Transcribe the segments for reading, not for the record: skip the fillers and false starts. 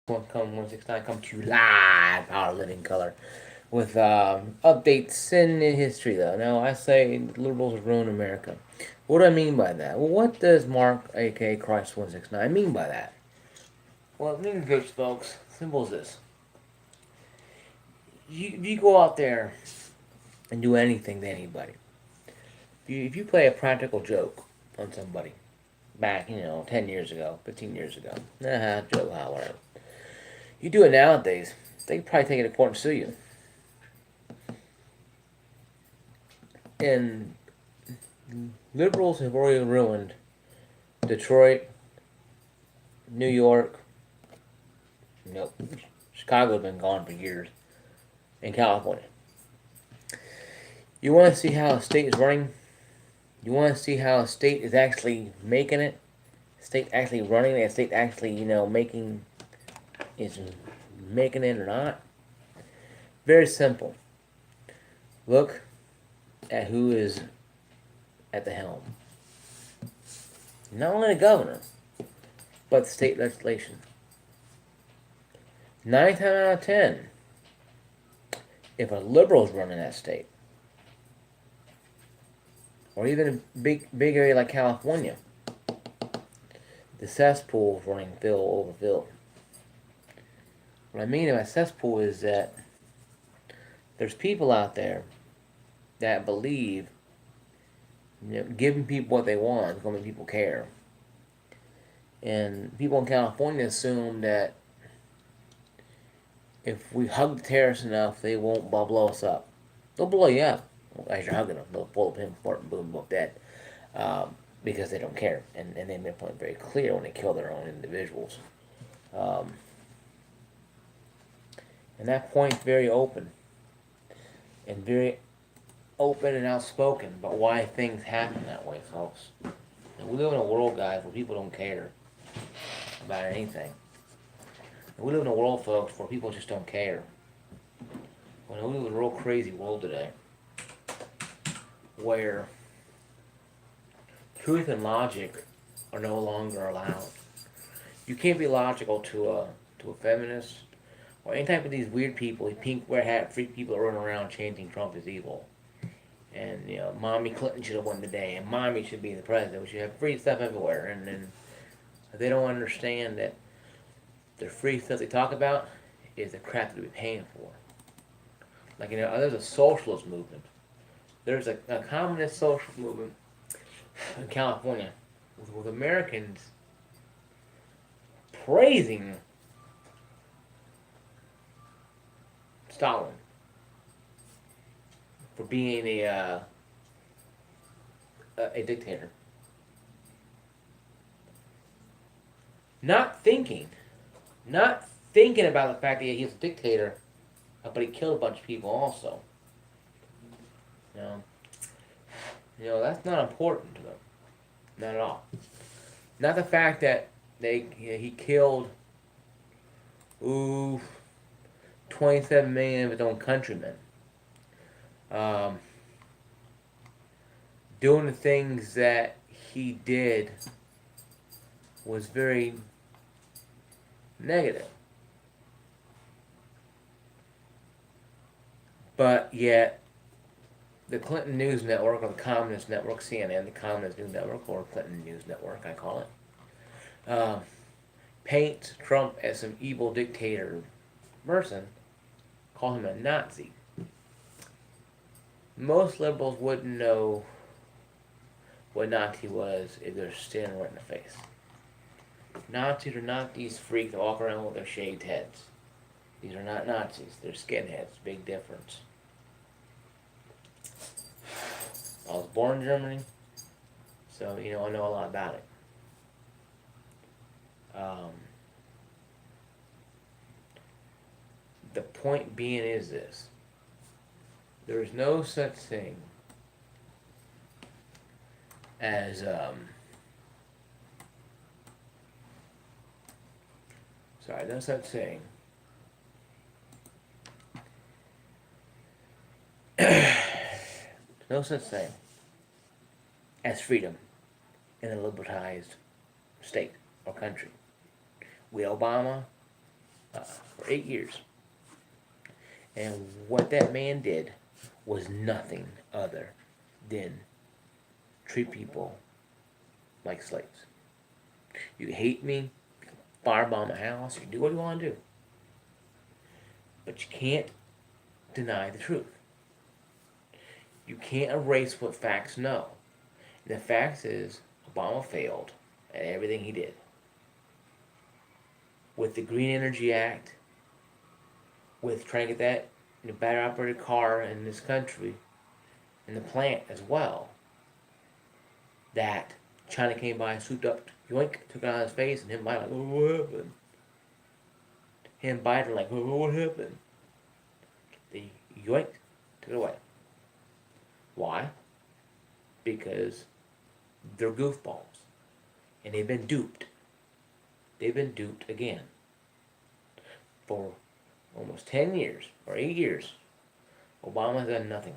169 come to you live, our living color, with updates in history. Though now I say liberals ruin America. What do I mean by that? Well, what does Mark, aka Christ 169, mean by that? Well, it means this, folks. Simple as this: you go out there and do anything to anybody. If you play a practical joke on somebody back, 10 years ago, 15 years ago, joke, whatever. You do it nowadays, they could probably take it to court and sue you. And liberals have already ruined Detroit, New York, nope, Chicago's been gone for years, and California. You want to see how a state is running? You want to see how a state is actually making it? State actually running it? State actually, is making it or not? Very simple. Look at who is at the helm. Not only the governor, but the state legislation. 9 times out of 10, if a liberal's running that state, or even a big area like California, the cesspool's running overfilled. What I mean by cesspool is that there's people out there that believe giving people what they want is going to make people care. And people in California assume that if we hug the terrorists enough, they won't blow us up. They'll blow you up as you're hugging them. They'll pull a pin, fart, and boom, boom, dead. Because they don't care. And they make it very clear when they kill their own individuals. Um, and that point's very open. And very open and outspoken about why things happen that way, folks. And we live in a world, guys, where people don't care about anything. And we live in a world, folks, where people just don't care. We live in a real crazy world today, where truth and logic are no longer allowed. You can't be logical to a feminist or any type of these weird people, these pink wear hat freak people that run around chanting Trump is evil. And Mommy Clinton should have won today, and Mommy should be the president. We should have free stuff everywhere, and then they don't understand that the free stuff they talk about is the crap that we're paying for. Like there's a socialist movement. There's a communist social movement in California with Americans praising Stalin for being a dictator. Not thinking about the fact that he was a dictator, but he killed a bunch of people also. That's not important to them. Not at all. Not the fact that he killed 27 million of his own countrymen. Doing the things that he did was very negative. But yet, the Clinton News Network, or the Communist Network, CNN, the Communist News Network, or Clinton News Network, I call it, paints Trump as some evil dictator person, call him a Nazi. Most liberals wouldn't know what Nazi was if they're staring right in the face. Nazis are not these freaks that walk around with their shaved heads. These are not Nazis. They're skinheads. Big difference. I was born in Germany, so I know a lot about it. The point being is this: there is no such thing as no such thing no such thing as freedom in a libertized state or country. Will Obama for 8 years. And what that man did was nothing other than treat people like slaves. You hate me, you can firebomb a house, you can do what you want to do. But you can't deny the truth. You can't erase what facts know. And the fact is, Obama failed at everything he did. With the Green Energy Act, with trying to get that battery operated car in this country, in the plant as well, that China came by, swooped up, yoink, took it out of his face, and him Biden like, what happened? Him Biden like, what happened? They yoinked, took it away. Why? Because they're goofballs. And they've been duped. They've been duped again. For almost 10 years, or 8 years, Obama's done nothing.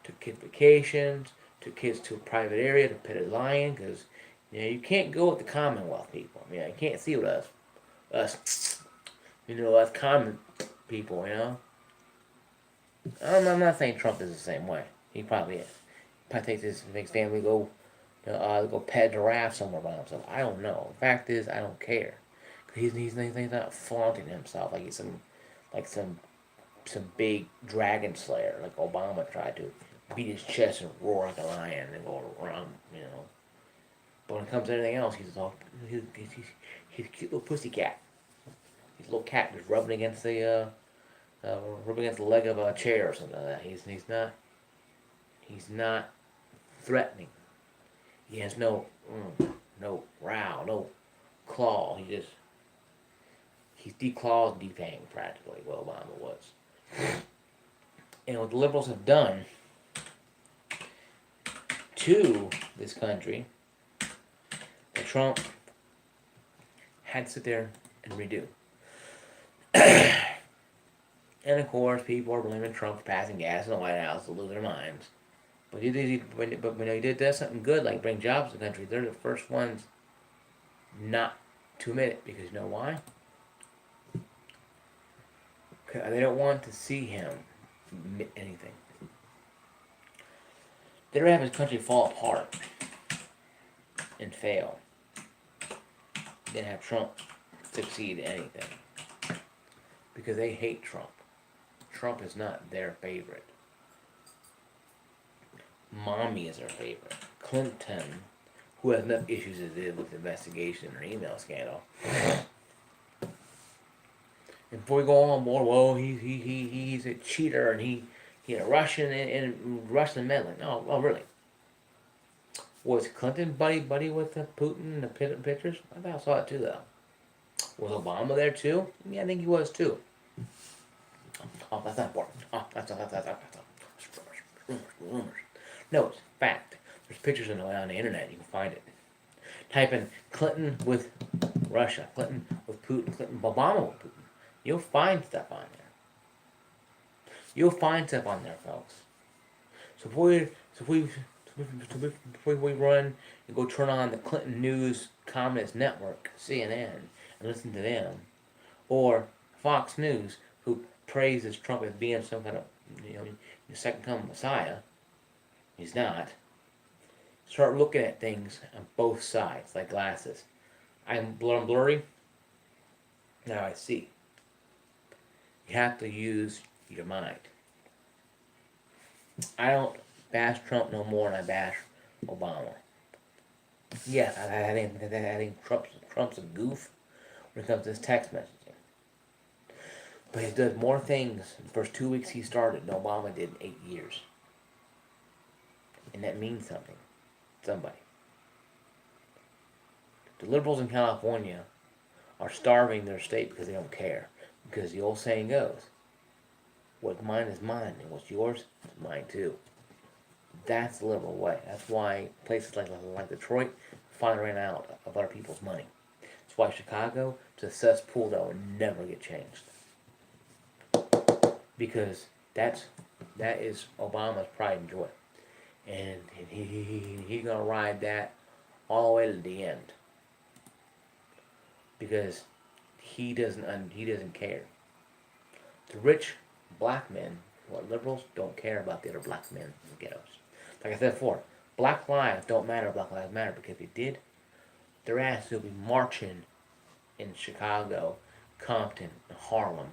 Took kid vacations, took kids to a private area to pet a lion, because you can't go with the Commonwealth people. You can't see with us, us common people, I'm not saying Trump is the same way. He probably is. Probably takes his family go pet a giraffe somewhere by himself. I don't know. The fact is, I don't care. He's not flaunting himself like he's some big dragon slayer like Obama tried to beat his chest and roar like a lion and go around. But when it comes to anything else, he's a cute little pussy cat. He's a little cat just rubbing against the leg of a chair or something like that. He's not threatening. He has no growl, no claw. He's declawed, defanged practically, what Obama was. And what the liberals have done to this country, that Trump had to sit there and redo. And of course, people are blaming Trump for passing gas in the White House to lose their minds. But when he did something good, like bring jobs to the country, they're the first ones not to admit it. Because you know why? They don't want to see him admit anything. They'd rather have his country fall apart and fail than have Trump succeed at anything. Because they hate Trump. Trump is not their favorite. Mommy is their favorite. Clinton, who has enough issues as it is with the investigation or email scandal. And before we go on more, well, he's a cheater and he a Russian and Russian meddling. No, well, really. Was Clinton buddy with Putin and the pictures? I thought I saw it too, though. Was Obama there too? Yeah, I think he was too. Oh, that's not important. Oh, that's rumors. No, it's fact. There's pictures on the internet. You can find it. Type in Clinton with Russia, Clinton with Putin, Clinton, Obama with Putin. You'll find stuff on there. You'll find stuff on there, folks. So before we run and go turn on the Clinton News Communist Network, CNN, and listen to them, or Fox News, who praises Trump as being some kind of second coming Messiah. He's not. Start looking at things on both sides, like glasses. I'm blurry. Now I see. You have to use your mind. I don't bash Trump no more than I bash Obama. Yes, I think Trump's a goof when it comes to his text messaging. But he does more things in the first 2 weeks he started than Obama did in 8 years. And that means something. Somebody. The liberals in California are starving their state because they don't care. Because the old saying goes, what's mine is mine, and what's yours is mine too. That's the liberal way. That's why places like Detroit finally ran out of other people's money. That's why Chicago is a cesspool that will never get changed. Because that is Obama's pride and joy. And he's going to ride that all the way to the end. Because he doesn't care. The rich black men, what liberals, don't care about the other black men in the ghettos. Like I said before, black lives don't matter, black lives matter, because if they did, their asses will be marching in Chicago, Compton, and Harlem,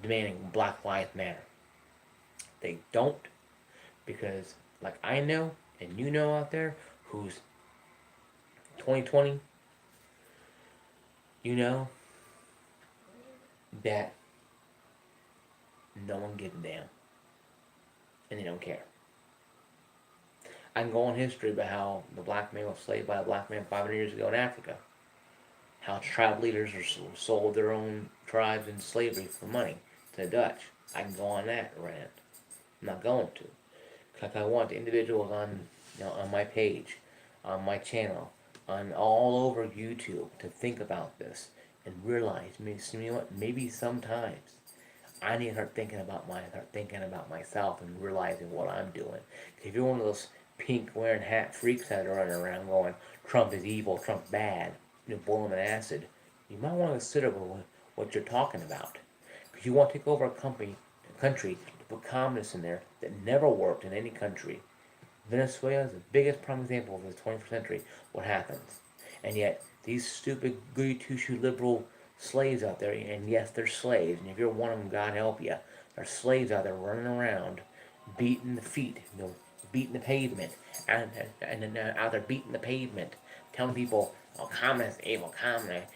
demanding Black Lives Matter. They don't, because like I know, and you know out there, who's 2020, you know that no one gives a damn, and they don't care. I can go on history about how the black man was enslaved by a black man 500 years ago in Africa. How tribe leaders sold their own tribes into slavery for money to the Dutch. I can go on that rant. I'm not going to. Because I want the individuals on, on my page, on my channel, on all over YouTube to think about this and realize, you know what, maybe sometimes I need to start thinking about myself and realizing what I'm doing. If you're one of those pink wearing hat freaks that are running around going, Trump is evil, Trump's bad, boil him in acid, you might want to consider what you're talking about. Because you want to take over a country to put communists in there that never worked in any country. Venezuela is the biggest prime example of the 21st century, what happens. And yet, these stupid, goody two-shoe liberal slaves out there, and yes, they're slaves, and if you're one of them, God help you, they're slaves out there running around, beating the feet, beating the pavement, and out there beating the pavement, telling people, oh, communist, evil, communist,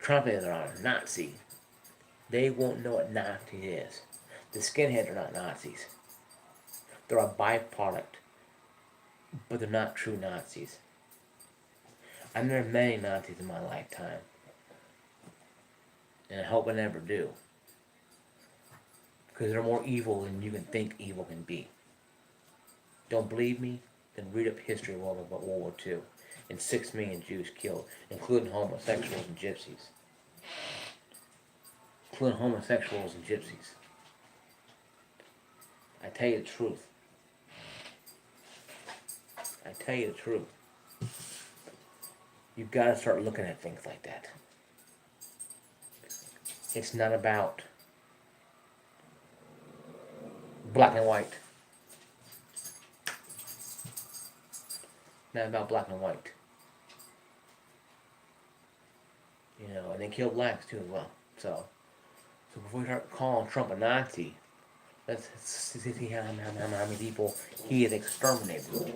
Trump is a Nazi. They won't know what Nazi is. The skinheads are not Nazis. They're a byproduct, but they're not true Nazis. I've met many Nazis in my lifetime, and I hope I never do, because they're more evil than you can think evil can be. Don't believe me? Then read up history of World War II, and 6 million Jews killed, including homosexuals and gypsies. I tell you the truth. You've got to start looking at things like that. It's not about black and white. Not about black and white. And they kill blacks too as well. So before we start calling Trump a Nazi, let's see how many people he has exterminated.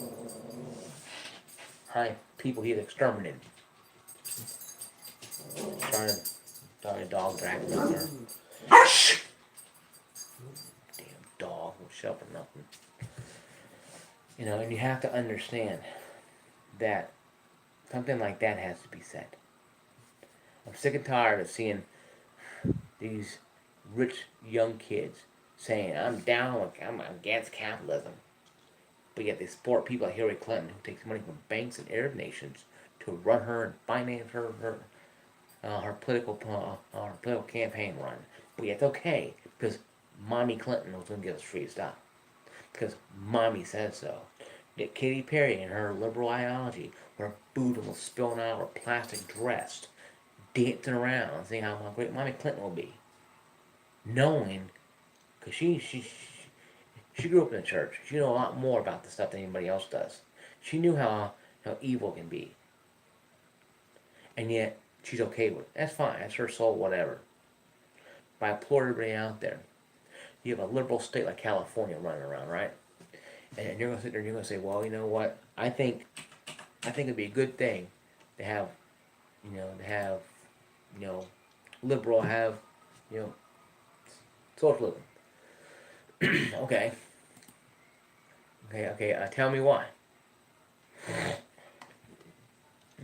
How many people he has exterminated. Sorry, dog dragging up there. Damn dog, won't shut up or nothing. And you have to understand that something like that has to be said. I'm sick and tired of seeing these rich young kids saying, I'm against capitalism. But yet they support people like Hillary Clinton, who takes money from banks and Arab nations to run her and finance her political campaign run. But yet it's okay, because Mommy Clinton was going to give us free stuff. Because Mommy says so. Yet Katy Perry and her liberal ideology, her Buddha was spilling out her plastic dress, dancing around, seeing how great Mommy Clinton will be. Knowing, because she grew up in the church. She knew a lot more about the stuff than anybody else does. She knew how evil can be. And yet, she's okay with it. That's fine. That's her soul, whatever. But I implore everybody out there. You have a liberal state like California running around, right? And you're going to sit there and you're going to say, well, you know what? I think it'd be a good thing to have, liberal, socialism. Okay. Tell me why.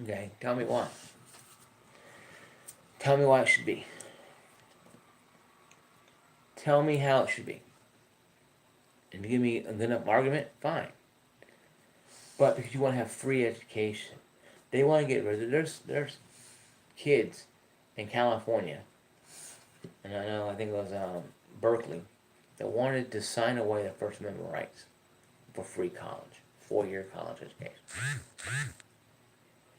Okay, tell me why. Tell me why it should be. Tell me how it should be. And you give me a good enough argument, fine. But because you want to have free education, they want to get rid of it. There's kids in California, and I think it was Berkeley, that wanted to sign away their First Amendment rights for free college, 4-year college education.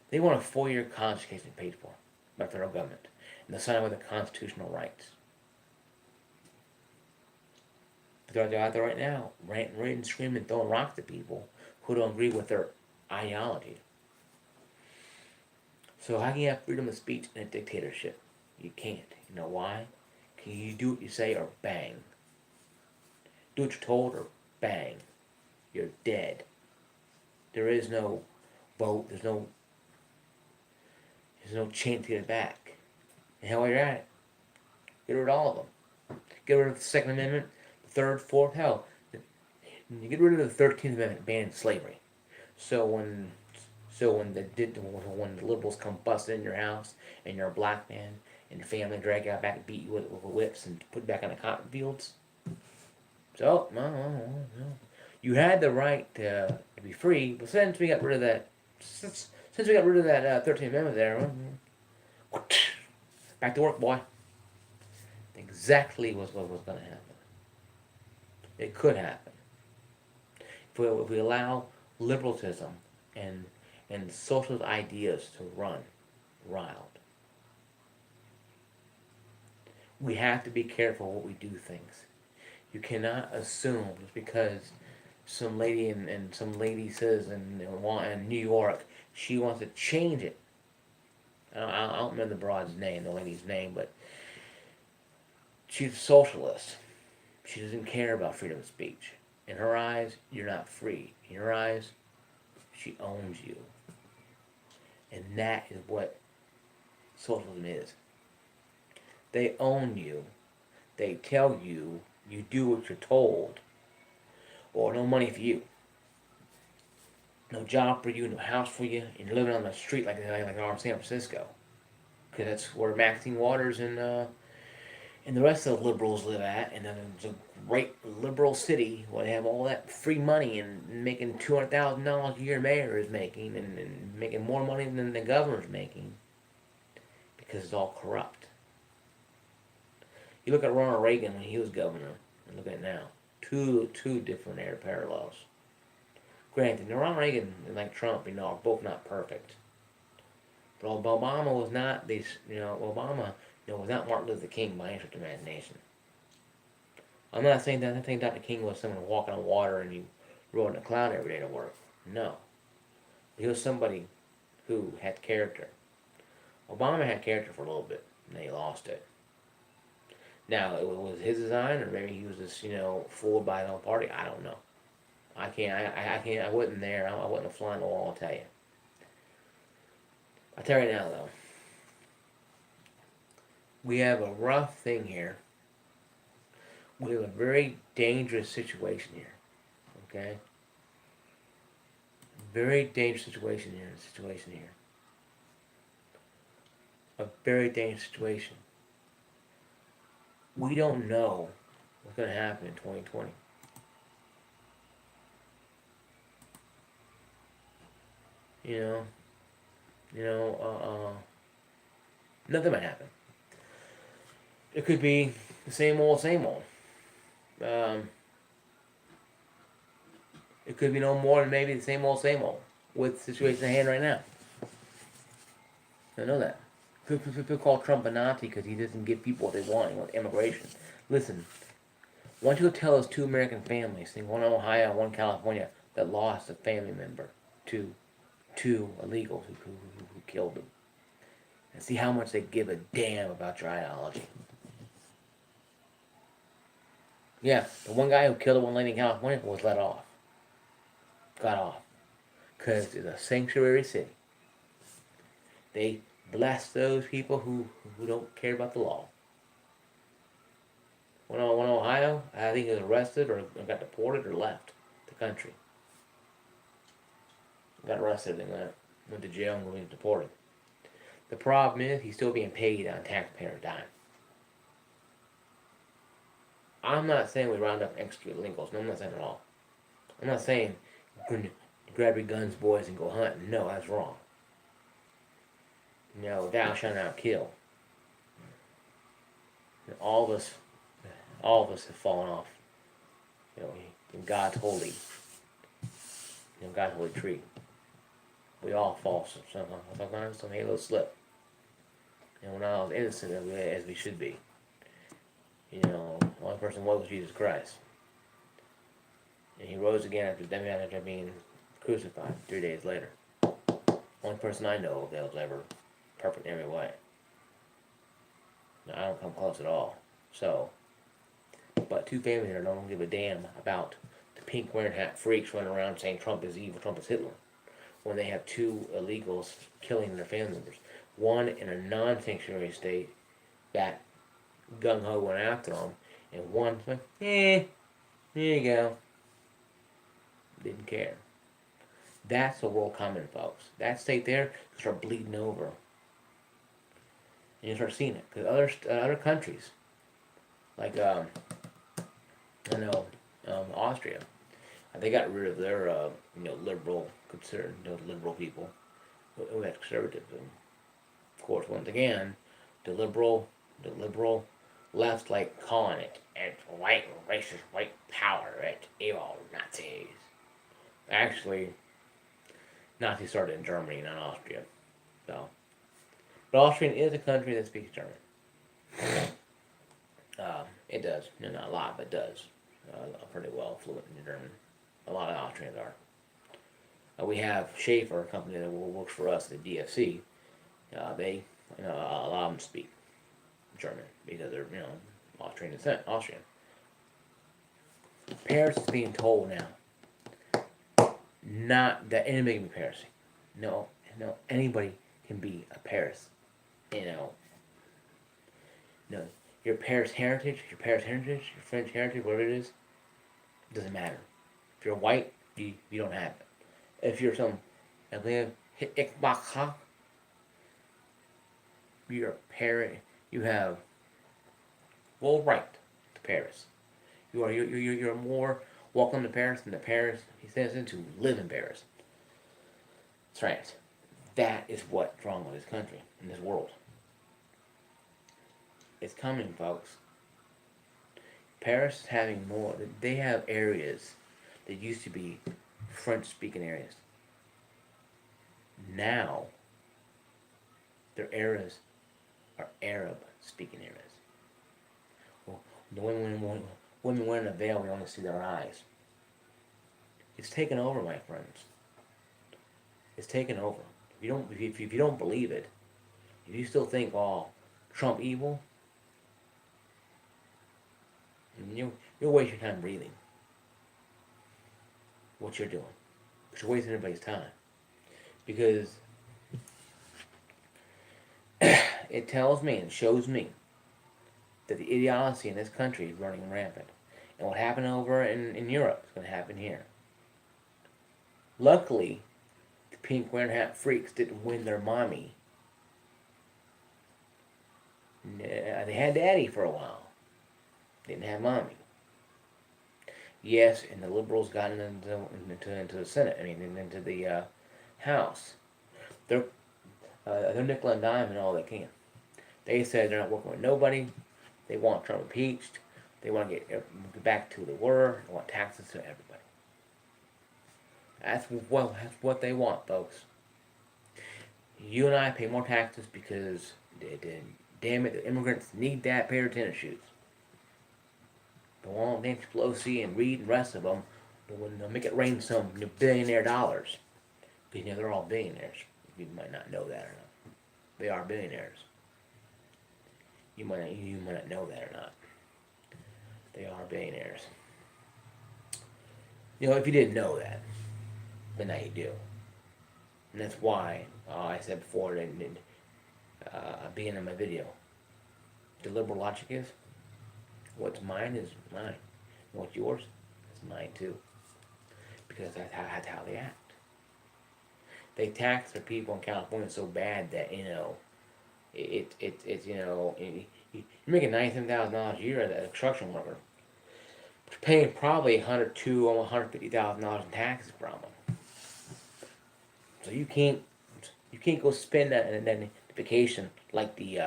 They want a 4-year college education paid for by the federal government. and the sign of the constitutional rights. But they're out there right now, ranting, screaming, throwing rocks at people who don't agree with their ideology. So how can you have freedom of speech in a dictatorship? You can't. You know why? Can you do what you say or bang? Do what you're told or bang. You're dead. There is no vote. There's no chance to get it back. And hell, you're at it. Get rid of all of them. Get rid of the Second Amendment, the Third, Fourth, hell. You get rid of the 13th Amendment banning slavery. So when the liberals come busting in your house and you're a black man and your family drag you out back and beat you with whips and put you back on the cotton fields. So no. You had the right to be free, but since we got rid of that, 13th Amendment there, back to work, boy. Exactly what was going to happen. It could happen if we allow liberalism and socialist ideas to run wild. We have to be careful what we do things. You cannot assume just because some lady and some lady says in New York she wants to change it. I don't remember the lady's name, but she's a socialist. She doesn't care about freedom of speech. In her eyes, you're not free. In her eyes, she owns you. And that is what socialism is. They own you. They tell you you do what you're told, or no money for you, no job for you, no house for you, and you're living on the street like in San Francisco, because that's where Maxine Waters and the rest of the liberals live at, and then it's a great liberal city where they have all that free money and making $200,000 a year. Mayor is making and making more money than the governor's making because it's all corrupt. You look at Ronald Reagan when he was governor, and look at it now. Two different parallels. Granted, Ronald Reagan and like Trump, are both not perfect. But Obama was not Obama was not Martin Luther King by any stretch of imagination. I'm not saying that. I think Dr. King was someone walking on water and he rode in a cloud every day to work. No. He was somebody who had character. Obama had character for a little bit, and then he lost it. Now, it was his design, or maybe he was just, fooled by the whole party. I don't know. I can't, I wasn't there. I wasn't a fly on the wall, I'll tell you. I'll tell you right now, though. We have a rough thing here. We have a very dangerous situation here. Okay? Very dangerous situation here. A very dangerous situation. We don't know what's going to happen in 2020. Nothing might happen. It could be the same old. It could be no more than maybe the same old with the situation at hand right now. I know that. People call Trump a Nazi because he doesn't give people what they want with immigration. Listen, why don't you tell those two American families, one in Ohio, one in California, that lost a family member to two illegals who killed them, and see how much they give a damn about your ideology. Yeah, the one guy who killed the one lady in California was got off, because it's a sanctuary city. They bless those people who don't care about the law. One in Ohio, I think he was arrested or got deported or left the country. Got arrested and went to jail and was deported. The problem is he's still being paid on taxpayer dime. I'm not saying we round up and execute illegals. No, I'm not saying at all. I'm not saying grab your guns, boys, and go hunting. No, that's wrong. Thou shalt not kill. All of us have fallen off. In God's holy tree. We all fall sometimes. Some halos slip. and we're not as innocent as we should be. You know, the only person was Jesus Christ. And he rose again after being crucified 3 days later. Only person I know of that was ever perfect in every way. Now, I don't come close at all. So, but two families that don't give a damn about the pink wearing hat freaks running around saying Trump is evil, Trump is Hitler, when they have two illegals killing their family members. One in a non-sanctuary state that gung-ho went after them, and one like, there you go. Didn't care. That's the world coming, folks. That state there start bleeding over, and you start seeing it because other countries like I know Austria, they got rid of their liberal concern, liberal people who had conservatism. Of course, once again, the liberal left like calling it it's white racist white power, it's evil Nazis. Actually, Nazis started in Germany, not Austria. So, but Austria is a country that speaks German. It does, not a lot, but it does. Pretty well fluent in German. A lot of Austrians are. We have Schaefer, a company that works for us at the DFC. They, a lot of them speak German because they're, Austrian descent, Austrian. Paris is being told now, not that anybody can be Paris. No, anybody can be a Paris. No, your Paris heritage, your French heritage, whatever it is, doesn't matter. If you're white, you don't have it. If you're some Ikbaka, you're a Paris. You have full right to Paris. You're more welcome to Paris than the Paris he says to live in Paris. That's right. That is what's wrong with this country and this world. It's coming, folks. Paris is having more. They have areas that used to be French-speaking areas. Now, their areas are Arab-speaking areas. Well, the women wearing a veil, we only see their eyes. It's taken over, my friends. It's taken over. If you don't believe it, if you still think, Trump evil, you'll waste your time breathing. What you're doing. Because you're wasting everybody's time. Because it tells me and shows me that the ideology in this country is running rampant. And what happened over in Europe is going to happen here. Luckily, the pink wearing hat freaks didn't win their mommy. They had daddy for a while. Didn't have mommy. Yes, and the liberals got into the Senate. Into the House. They're nickel and dime and all they can. They said they're not working with nobody. They want Trump impeached. They want to get back to the war. They want taxes to everybody. That's what they want, folks. You and I pay more taxes because, damn it, the immigrants need that pair of tennis shoes. Go on, Nancy Pelosi and Reid and the rest of them, they'll make it rain some billionaire dollars. Because they're all billionaires. You might not know that or not. They are billionaires. You might not know that or not. They are billionaires. If you didn't know that, but now you do. And that's why I said before being in my video, the liberal logic is, what's mine is mine. And what's yours is mine too. Because that's how they act. They tax their people in California so bad that, you're making $97,000 a year as a construction worker. But you're paying probably $150,000 in taxes from them. So you can't go spend that and then vacation like the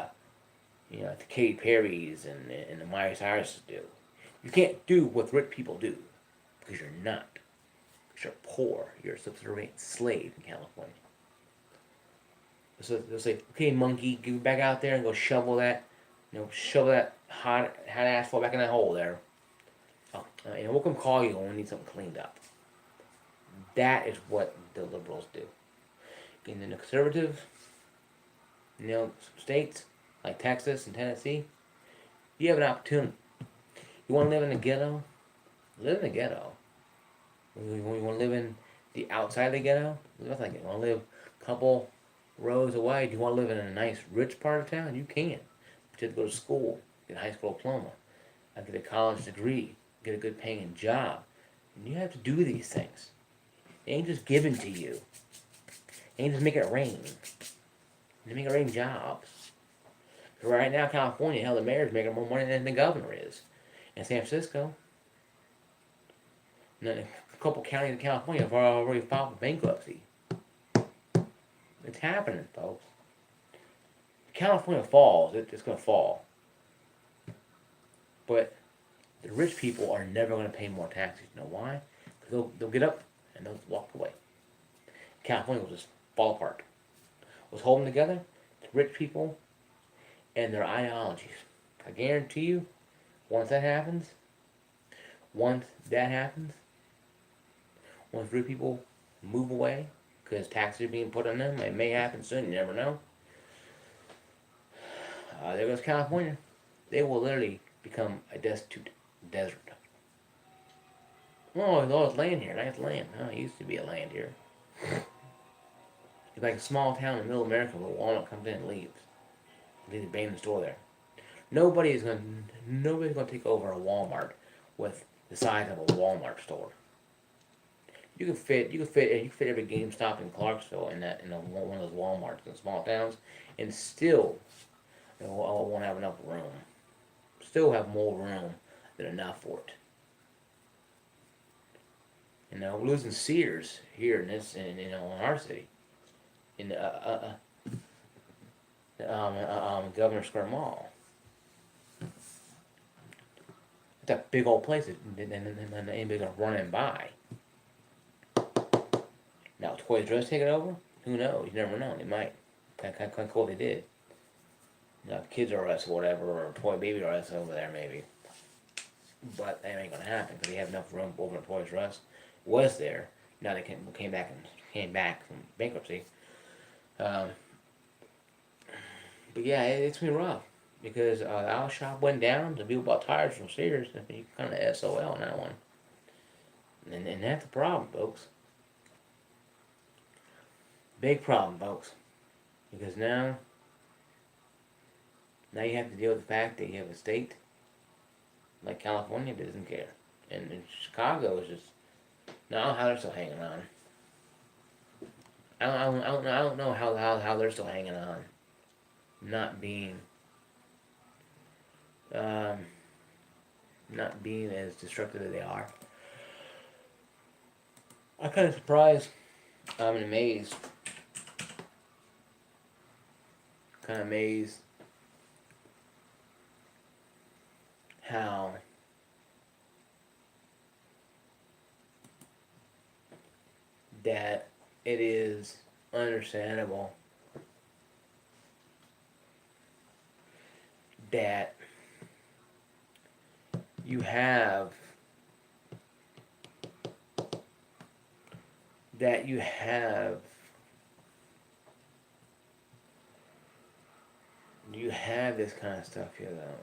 Katy Perry's and the Miley Cyrus do. You can't do what rich people do because you're not. Because you're poor. You're a subservient slave in California. So they'll say, okay, monkey, get back out there and go shovel that, shovel that hot asphalt back in that hole there. Oh, we'll come call you when we need something cleaned up. That is what the liberals do. In the conservative, states like Texas and Tennessee, you have an opportunity. You want to live in the ghetto? Live in the ghetto. You want to live in the outside of the ghetto? Live like it. You want to live a couple rows away? Do you want to live in a nice, rich part of town? You can. But you have to go to school, get a high school diploma, get a college degree, get a good paying job. And you have to do these things. It ain't just given to you. It ain't just make it rain. They make it rain jobs. Right now, California, hell, the mayor's making more money than the governor is. In San Francisco, and a couple counties in California have already filed for bankruptcy. It's happening, folks. If California falls, it's going to fall. But the rich people are never going to pay more taxes. You know why? Because they'll get up and they'll walk away. California will just fall apart. What's holding together? The rich people and their ideologies. I guarantee you, once that happens, once rich people move away because taxes are being put on them, it may happen soon, you never know. There goes California. They will literally become a destitute desert. Oh, there's land here, nice land. Oh, it used to be a land here. It's like a small town in the middle of America where Walmart comes in and leaves. They abandon the store there. Nobody's gonna take over a Walmart with the size of a Walmart store. You can fit every GameStop in Clarksville in one of those WalMarts in small towns, and still won't have enough room. Still have more room than enough for it. We're losing Sears here in our city, in Governor Square Mall. It's a big old place, and anybody's gonna run and buy. Now, Toys R Us take it over? Who knows? You never know. They might. Kind of cool they did. Kids R Us or whatever, or Toy Baby R Us over there maybe. But that ain't gonna happen because they have enough room over at Toys R Us. Was there? Now they came back from bankruptcy. But yeah, it's been rough because the aisle shop went down. The people bought tires from Sears, and you kind of SOL on that one. And that's the problem, folks. Big problem, folks. Because now you have to deal with the fact that you have a state like California that doesn't care. And Chicago is just, I don't know how they're still hanging on. I don't know how they're still hanging on. Not being as destructive as they are. I'm kind of surprised. I'm amazed. Kind of amazed how that it is understandable that you have this kind of stuff here though.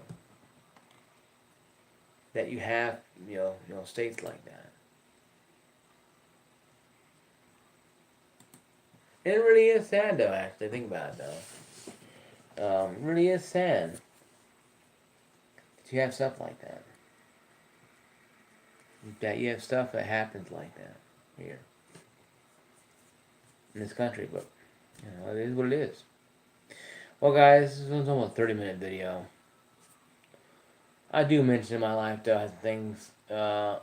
That you have states like that. And it really is sad though, actually, think about it though. It really is sad that you have stuff like that. That you have stuff that happens like that here in this country, but it is what it is. Well, guys, this was almost a 30-minute video. I do mention in my life though things. I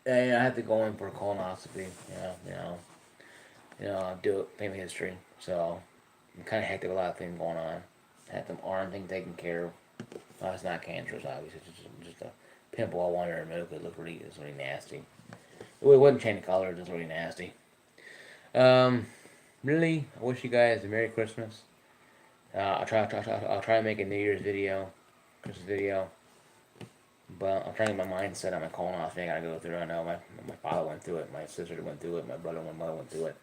have to go in for a colonoscopy. Do it, family history. So I'm kind of hectic with a lot of things going on. Had some arm thing taken care of. It's not cancerous, obviously. It's just a pimple I wanted to remove because it really nasty. It wasn't changing color, it was really nasty. really, I wish you guys a Merry Christmas. I'll try to make a New Year's video, Christmas video. But I'm trying to get my mindset on my colonoscopy. I gotta go through. I know my father went through it, my sister went through it, my brother and my mother went through it.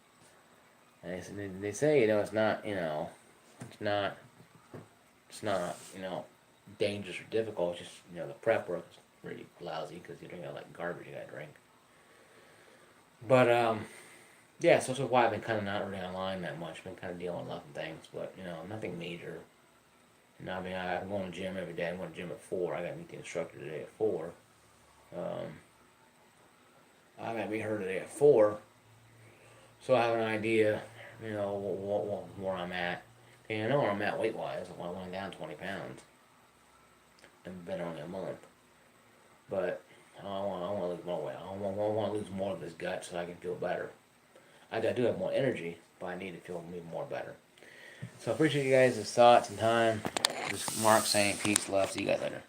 And they say, it's not, it's not, dangerous or difficult. It's just, the prep work is really lousy because you drink like garbage you gotta drink. But yeah, so that's why I've been kind of not really online that much. Been kind of dealing with lots of things, but nothing major. I mean, I'm going to the gym every day. I'm going to the gym at 4. I got to meet the instructor today at 4. I got to meet her today at 4. So I have an idea, where I'm at. And I know where I'm at weight wise. I went down 20 pounds. I've been only a month. But I want to lose more weight. I want to lose more of this gut so I can feel better. I do have more energy, but I need to feel more better. So I appreciate you guys' thoughts and time. This is Mark saying peace, love. See you guys later.